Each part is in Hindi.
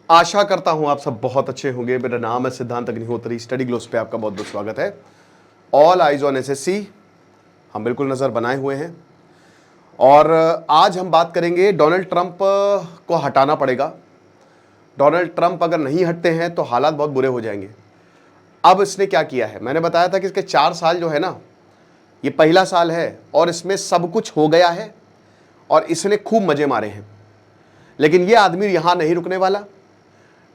आशा करता हूं आप सब बहुत अच्छे होंगे। मेरा नाम है सिद्धांत अग्निहोत्री। स्टडी ग्लोस पे आपका बहुत बहुत स्वागत है। ऑल आइज ऑन एसएससी, हम बिल्कुल नज़र बनाए हुए हैं और आज हम बात करेंगे डोनाल्ड ट्रंप को हटाना पड़ेगा। डोनाल्ड ट्रंप अगर नहीं हटते हैं तो हालात बहुत बुरे हो जाएंगे। अब इसने क्या किया है, मैंने बताया था कि इसके 4 साल जो है ना, ये पहला साल है और इसमें सब कुछ हो गया है और इसने खूब मजे मारे हैं। लेकिन ये आदमी यहां नहीं रुकने वाला।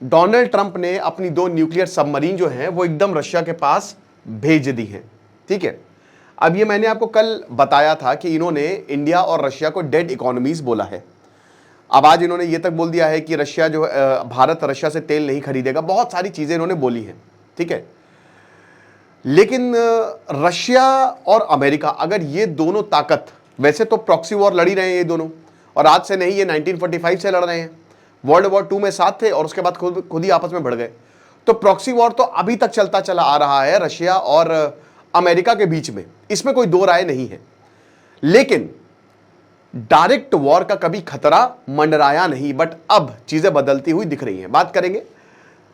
डोनाल्ड ट्रंप ने अपनी 2 न्यूक्लियर सबमरीन जो हैं वो एकदम रशिया के पास भेज दी हैं। ठीक है, अब ये मैंने आपको कल बताया था कि इन्होंने इंडिया और रशिया को डेड इकोनॉमीज बोला है। अब आज इन्होंने ये तक बोल दिया है कि रशिया जो भारत रशिया से तेल नहीं खरीदेगा। बहुत सारी चीजें इन्होंने बोली हैं। ठीक है, लेकिन रशिया और अमेरिका, अगर ये दोनों ताकत, वैसे तो प्रॉक्सी वॉर लड़ी रहे हैं ये दोनों, और आज से नहीं, ये 1945 से लड़ रहे हैं। वर्ल्ड वॉर 2 में साथ थे और उसके बाद खुद ही आपस में भिड़ गए। तो प्रॉक्सी वॉर तो अभी तक चलता चला आ रहा है रशिया और अमेरिका के बीच में, इसमें कोई दो राय नहीं है। लेकिन डायरेक्ट वॉर का कभी खतरा मंडराया नहीं, बट अब चीजें बदलती हुई दिख रही हैं। बात करेंगे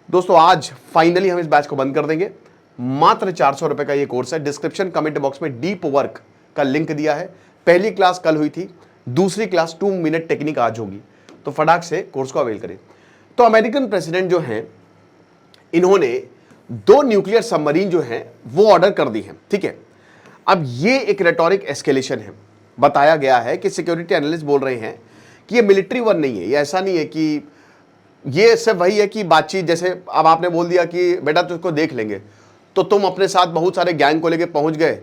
दोस्तों, आज फाइनली हम इस बैच को बंद कर देंगे। मात्र 400 रुपए का ये कोर्स है। डिस्क्रिप्शन कमेंट बॉक्स में डीप वर्क का लिंक दिया है। पहली क्लास कल हुई थी, दूसरी क्लास 2 मिनट टेक्निक आज होगी, तो फटाक से कोर्स को अवेल करें। तो अमेरिकन प्रेसिडेंट जो हैं, इन्होंने 2 न्यूक्लियर सबमरीन जो हैं वो ऑर्डर कर दी हैं। ठीक है, अब ये एक रेटोरिक एस्केलेशन है। बताया गया है कि सिक्योरिटी एनालिस्ट बोल रहे हैं कि ये मिलिट्री वर नहीं है। ये ऐसा नहीं है कि ये सिर्फ वही है कि बातचीत, जैसे अब आपने बोल दिया कि बेटा तुझको देख लेंगे, तो तुम अपने साथ बहुत सारे गैंग को लेके पहुंच गए,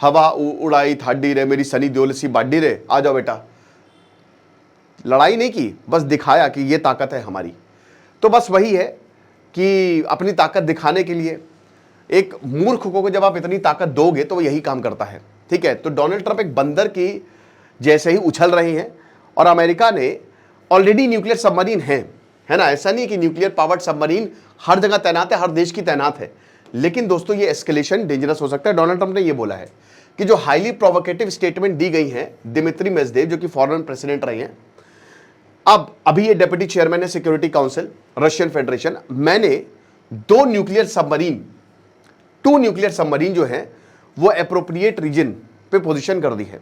हवा उड़ाई थाडी रे मेरी सनी देओल सी बाडी रे, आ जाओ बेटा। लड़ाई नहीं की, बस दिखाया कि ये ताकत है हमारी। तो बस वही है कि अपनी ताकत दिखाने के लिए एक मूर्ख को जब आप इतनी ताकत दोगे तो वो यही काम करता है। ठीक है, तो डोनाल्ड ट्रंप एक बंदर की जैसे ही उछल रहे हैं और अमेरिका ने ऑलरेडी न्यूक्लियर सबमरीन है ना। ऐसा नहीं कि न्यूक्लियर पावर्ड सबमरीन हर जगह तैनात है, हर देश की तैनात है। लेकिन दोस्तों ये एस्केलेशन डेंजरस हो सकता है। डोनाल्ड ट्रंप ने ये बोला है कि जो हाईली प्रोवोकेटिव स्टेटमेंट दी गई है दिमित्री मेदवेदेव, जो कि फॉरेन प्रेसिडेंट रहे हैं, अब अभी ये डेप्यूटी चेयरमैन है सिक्योरिटी काउंसिल रशियन फेडरेशन, मैंने 2 न्यूक्लियर सबमरीन जो है वो एप्रोप्रिएट रीजन पे पोजीशन कर दी है।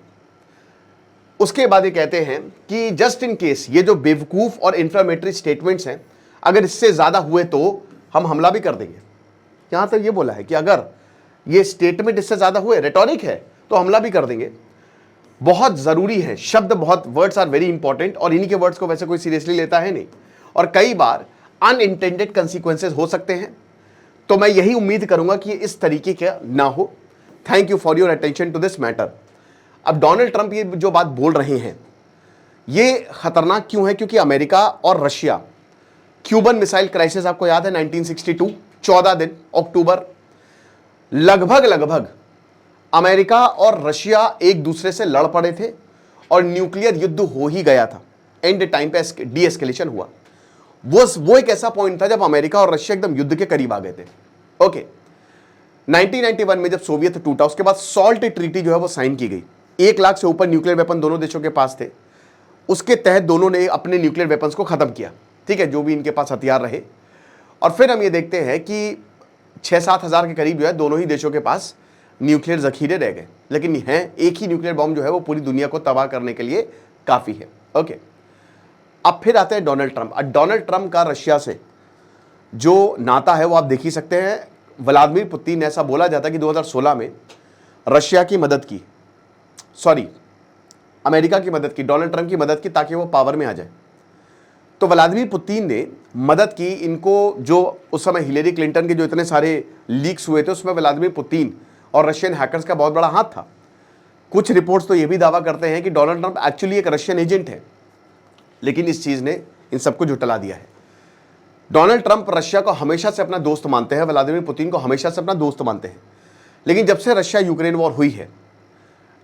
उसके बाद ये कहते हैं कि जस्ट इन केस ये जो बेवकूफ और इंफ्लेमेटरी स्टेटमेंट्स हैं, अगर इससे ज्यादा हुए तो हम हमला भी कर देंगे। यहां तक ये बोला है कि अगर ये स्टेटमेंट इससे ज्यादा हुए, रेटोरिक है, तो हमला भी कर देंगे। बहुत जरूरी है शब्द, बहुत वर्ड्स आर वेरी इंपॉर्टेंट, और इन्हीं के वर्ड्स को वैसे कोई सीरियसली लेता है नहीं, और कई बार अनइंटेंडेड कंसिक्वेंसेस हो सकते हैं। तो मैं यही उम्मीद करूंगा कि इस तरीके का ना हो। Thank you for your attention to this matter. अब डोनाल्ड ट्रंप ये जो बात बोल रहे हैं ये खतरनाक क्यों है? क्योंकि अमेरिका और रशिया, क्यूबन मिसाइल क्राइसिस आपको याद है 1962, 14 दिन अक्टूबर, लगभग अमेरिका और रशिया एक दूसरे से लड़ पड़े थे और न्यूक्लियर युद्ध हो ही गया था। एंड टाइम पे डी एस्केलेशन हुआ। वो एक ऐसा पॉइंट था जब अमेरिका और रशिया एकदम युद्ध के करीब आ गए थे। ओके, 1991 में जब सोवियत टूटा, उसके बाद सॉल्ट ट्रीटी जो है वो साइन की गई। 1 लाख से ऊपर न्यूक्लियर वेपन दोनों देशों के पास थे। उसके तहत दोनों ने अपने न्यूक्लियर वेपन्स को खत्म किया। ठीक है, जो भी इनके पास हथियार रहे। और फिर हम ये देखते हैं कि 6-7 हज़ार के करीब जो है दोनों ही देशों के पास न्यूक्लियर जखीरे रह गए। लेकिन है एक ही न्यूक्लियर बॉम्ब जो है वो पूरी दुनिया को तबाह करने के लिए काफी है। ओके, अब फिर आते हैं डोनाल्ड ट्रंप। अब डोनाल्ड ट्रंप का रशिया से जो नाता है वो आप देख ही सकते हैं। व्लादिमीर पुतिन ने, ऐसा बोला जाता है कि 2016 में रशिया की मदद की, अमेरिका की मदद की, डोनाल्ड ट्रंप की मदद की ताकि वो पावर में आ जाए। तो व्लादिमीर पुतिन ने मदद की इनको। जो उस समय हिलेरी क्लिंटन के जो इतने सारे लीक्स हुए थे उसमें व्लादिमीर पुतिन और रशियन हैकर्स का बहुत बड़ा हाथ था। कुछ रिपोर्ट्स तो यह भी दावा करते हैं कि डोनाल्ड ट्रंप एक्चुअली एक रशियन एजेंट है, लेकिन इस चीज ने इन सबको झुठला दिया है। डोनाल्ड ट्रंप रशिया को हमेशा से अपना दोस्त मानते हैं, व्लादिमीर पुतिन को हमेशा से अपना दोस्त मानते हैं। लेकिन जब से रशिया यूक्रेन वॉर हुई है,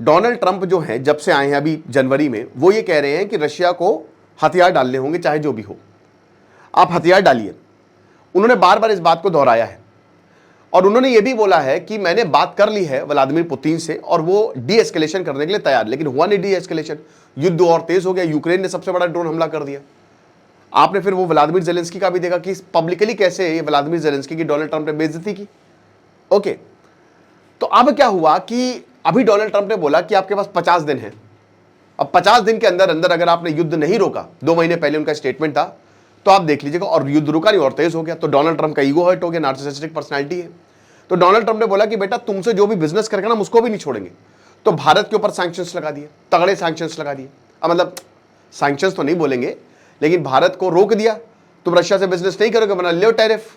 डोनाल्ड ट्रंप जो है जब से आए हैं अभी जनवरी में, वो ये कह रहे हैं कि रशिया को हथियार डालने होंगे, चाहे जो भी हो, आप हथियार डालिए। उन्होंने बार बार इस बात को दोहराया है और उन्होंने ये भी बोला है कि मैंने बात कर ली है व्लादिमीर पुतिन से और वो डी एस्केलेशन करने के लिए तैयार। लेकिन हुआ नहीं डी एस्केलेशन, युद्ध और तेज हो गया। यूक्रेन ने सबसे बड़ा ड्रोन हमला कर दिया। आपने फिर वो व्लादिमीर जेलेंस्की का भी देखा कि पब्लिकली कैसे ये व्लादिमीर जेलेंस्की की डोनाल्ड ट्रंप ने बेइज्जती की। ओके, तो अब क्या हुआ कि अभी डोनाल्ड ट्रंप ने बोला कि आपके पास 50 दिन है। अब 50 दिन के अंदर अंदर अगर आपने युद्ध नहीं रोका, 2 महीने पहले उनका स्टेटमेंट था, तो आप देख लीजिएगा, और युद्ध रुका नहीं और तेज हो गया। तो डोनाल्ड ट्रंप का ईगो हर्ट हो गया, नार्सिसिस्टिक पर्सनालिटी है। तो डोनाल्ड ट्रंप ने बोला कि बेटा तुमसे जो भी बिजनेस करेगा ना, हम उसको भी नहीं छोड़ेंगे। तो भारत के ऊपर सैंक्शंस लगा दिए, तगड़े सैंक्शंस लगा दिए। अब मतलब सैंक्शंस तो नहीं बोलेंगे, लेकिन भारत को रोक दिया, तुम रशिया से बिजनेस नहीं करोगे, बना लो टैरिफ,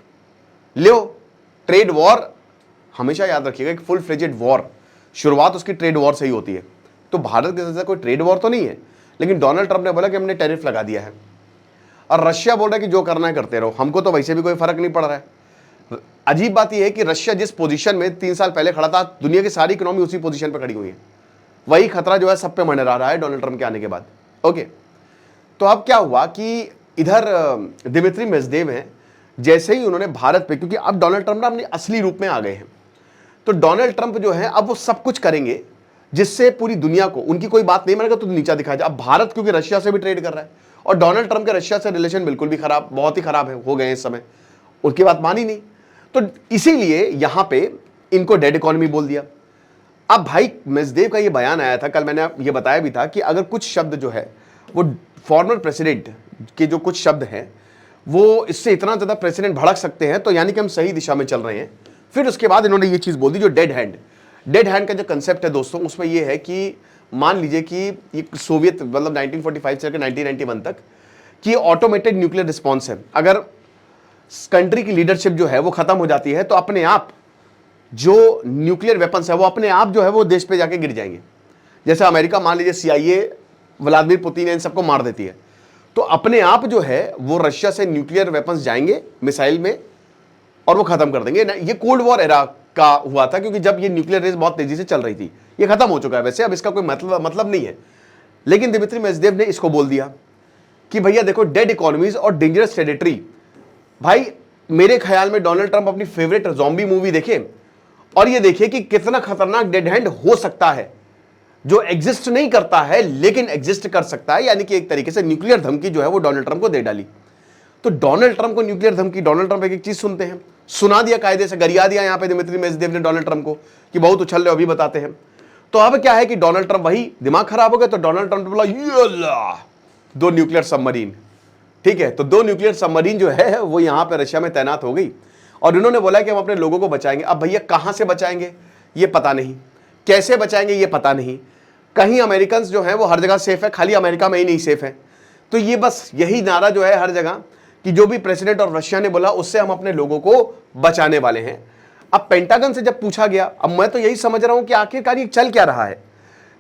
लो ट्रेड वॉर। हमेशा याद रखिएगा, एक फुल फ्लेजेड वॉर शुरुआत उसकी ट्रेड वॉर से ही होती है। तो भारत के साथ कोई ट्रेड वॉर तो नहीं है, लेकिन डोनाल्ड ट्रंप ने बोला कि हमने टैरिफ लगा दिया है, और रशिया बोल रहा है कि जो करना है करते रहो, हमको तो वैसे भी कोई फर्क नहीं पड़ रहा है। अजीब बात यह है कि रशिया जिस पोजीशन में 3 साल पहले खड़ा था, दुनिया की सारी इकोनॉमी उसी पोजीशन पर खड़ी हुई है। वही खतरा जो है सब पे मंडरा रहा है डोनाल्ड ट्रंप के आने के बाद। ओके, तो अब क्या हुआ कि इधर दिमित्री मेदवेदेव हैं, जैसे ही उन्होंने भारत पे, क्योंकि अब डोनाल्ड ट्रंप ना अपने असली रूप में आ गए हैं, तो डोनाल्ड ट्रंप जो है अब वो सब कुछ करेंगे जिससे पूरी दुनिया को, उनकी कोई बात नहीं मानेगा तो नीचा दिखाया जाए। अब भारत क्योंकि रशिया से भी ट्रेड कर रहा है, और डोनाल्ड ट्रंप के रशिया से रिलेशन बिल्कुल भी खराब, बहुत ही खराब है, हो गए इस समय, उनकी बात मानी नहीं। तो इसीलिए यहां पे इनको डेड इकोनॉमी बोल दिया। अब भाई मेदवेदेव का ये बयान आया था, कल मैंने ये बताया भी था कि अगर कुछ शब्द जो है वो फॉर्मर प्रेसिडेंट के जो कुछ शब्द हैं वो इससे इतना ज्यादा प्रेसिडेंट भड़क सकते हैं, तो यानी कि हम सही दिशा में चल रहे हैं। फिर उसके बाद इन्होंने ये चीज बोल दी, जो डेड हैंड का जो कंसेप्ट है दोस्तों, उसमें ये है कि मान लीजिए कि ये सोवियत मतलब 1945 से लेकर 1991 तक कि ऑटोमेटेड न्यूक्लियर रिस्पॉन्स है। अगर कंट्री की लीडरशिप जो है वो खत्म हो जाती है, तो अपने आप जो न्यूक्लियर वेपन्स है वो अपने आप जो है वो देश पे जाके गिर जाएंगे। जैसे अमेरिका मान लीजिए CIA व्लादिमीर पुतिन इन सबको मार देती है, तो अपने आप जो है वो रशिया से न्यूक्लियर वेपन्स जाएंगे मिसाइल में, और वो खत्म कर देंगे। ये कोल्ड वॉर एरा का हुआ था, क्योंकि जब ये न्यूक्लियर रेस बहुत तेजी से चल रही थी। ये खत्म हो चुका है वैसे, अब इसका कोई मतलब नहीं है। लेकिन दिमित्री मेदवेदेव ने इसको बोल दिया कि भैया देखो, डेड इकोनॉमीज और डेंजरस टेरिटरी। भाई मेरे ख्याल में डोनाल्ड ट्रंप अपनी फेवरेट ज़ॉम्बी मूवी देखे और ये देखिए कि कितना खतरनाक डेड हैंड हो सकता है, जो एग्जिस्ट नहीं करता है लेकिन एग्जिस्ट कर सकता है। यानी कि एक तरीके से न्यूक्लियर धमकी जो है वो डोनाल्ड ट्रंप को दे डाली। तो डोनाल्ड ट्रंप को न्यूक्लियर धमकी, डोनाल्ड ट्रंप एक चीज सुनते हैं, सुना दिया, कायदे से गरिया दिया यहां पे दिमित्री मेदवेदेव ने डोनाल्ड ट्रंप को कि बहुत उछल रहे हो, अभी बताते हैं। तो अब क्या है कि डोनाल्ड ट्रंप वही दिमाग खराब हो गया, तो डोनाल्ड ट्रंप ने बोला ये 2 न्यूक्लियर सबमरीन, ठीक है। तो 2 न्यूक्लियर सबमरीन जो है वो यहां पर रशिया में तैनात हो गई, और इन्होंने बोला कि हम अपने लोगों को बचाएंगे। अब भैया कहां से बचाएंगे ये पता नहीं, कैसे बचाएंगे ये पता नहीं। कहीं अमेरिकन जो है वो हर जगह सेफ है, खाली अमेरिका में ही नहीं सेफ है। तो ये बस यही नारा जो है हर जगह कि जो भी प्रेसिडेंट और रशिया ने बोला उससे हम अपने लोगों को बचाने वाले हैं। अब पेंटागन से जब पूछा गया, अब मैं तो यही समझ रहा हूं कि आखिरकार ये चल क्या रहा है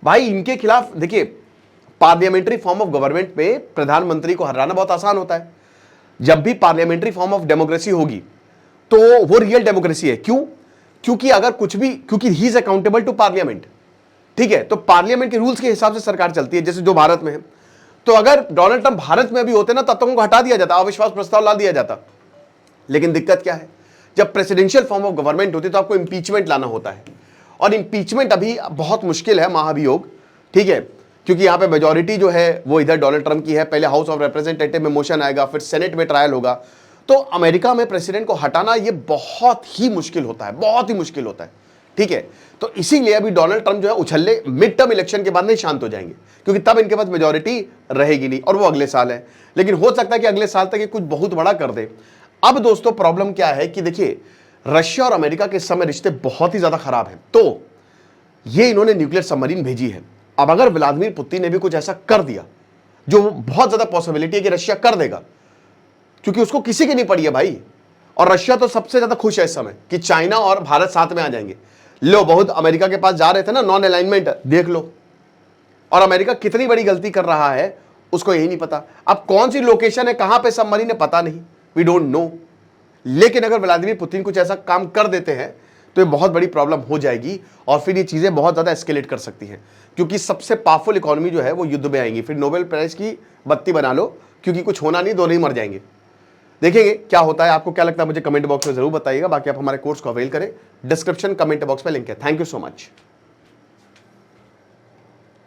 भाई। इनके खिलाफ देखिए, पार्लियामेंट्री फॉर्म ऑफ गवर्नमेंट में प्रधानमंत्री को हराना बहुत आसान होता है। जब भी पार्लियामेंट्री फॉर्म ऑफ डेमोक्रेसी होगी तो वो रियल डेमोक्रेसी है। क्यों? क्योंकि अगर कुछ भी, क्योंकि he is accountable to parliament, ठीक है। तो पार्लियामेंट के रूल्स के हिसाब से सरकार चलती है, जैसे जो भारत में है। तो अगर डोनाल्ड ट्रंप भारत में भी होते ना, तब तक उनको हटा दिया जाता, अविश्वास प्रस्ताव ला दिया जाता। लेकिन दिक्कत क्या है, जब प्रेसिडेंशियल फॉर्म ऑफ गवर्नमेंट होती है तो आपको इंपीचमेंट लाना होता है, और इंपीचमेंट अभी बहुत मुश्किल है, महाभियोग, ठीक है। क्योंकि यहां पे मेजॉरिटी जो है वो इधर डोनाल्ड ट्रंप की है। पहले हाउस ऑफ रिप्रेजेंटेटिव में मोशन आएगा, फिर सेनेट में ट्रायल होगा। तो अमेरिका में प्रेसिडेंट को हटाना ये बहुत ही मुश्किल होता है, बहुत ही मुश्किल होता है, ठीक है। तो इसीलिए अभी डोनाल्ड ट्रंप जो है उछल्ले मिड टर्म इलेक्शन के बाद नहीं शांत हो जाएंगे, क्योंकि तब इनके पास मेजॉरिटी रहेगी नहीं, और वो अगले साल है। लेकिन हो सकता है कि अगले साल तक ये कुछ बहुत बड़ा कर दे। अब दोस्तों प्रॉब्लम क्या है कि देखिए, रशिया और अमेरिका के इस समय रिश्ते बहुत ही ज्यादा खराब हैं। तो ये इन्होंने न्यूक्लियर सबमरीन भेजी है। अब अगर व्लादिमीर पुतिन ने भी कुछ ऐसा कर दिया, जो बहुत ज्यादा पॉसिबिलिटी है कि रशिया कर देगा, क्योंकि उसको किसी की नहीं पड़ी है भाई। और रशिया तो सबसे ज्यादा खुश है इस समय कि चाइना और भारत साथ में आ जाएंगे। लो, बहुत अमेरिका के पास जा रहे थे ना, नॉन अलाइनमेंट, देख लो। और अमेरिका कितनी बड़ी गलती कर रहा है उसको यही नहीं पता। अब कौन सी लोकेशन है, कहां पे सबमरीन है, पता नहीं, वी डोंट नो। लेकिन अगर व्लादिमीर पुतिन कुछ ऐसा काम कर देते हैं तो ये बहुत बड़ी प्रॉब्लम हो जाएगी, और फिर ये चीजें बहुत ज्यादा एस्केलेट कर सकती हैं, क्योंकि सबसे पावरफुल इकोनॉमी जो है वो युद्ध में आएंगी। फिर नोबेल प्राइज की बत्ती बना लो, क्योंकि कुछ होना नहीं, दोनों ही मर जाएंगे। देखेंगे क्या होता है। आपको क्या लगता है मुझे कमेंट बॉक्स में जरूर बताइएगा। बाकी आप हमारे कोर्स को अवेल करें, डिस्क्रिप्शन कमेंट बॉक्स में लिंक है। Thank you so much.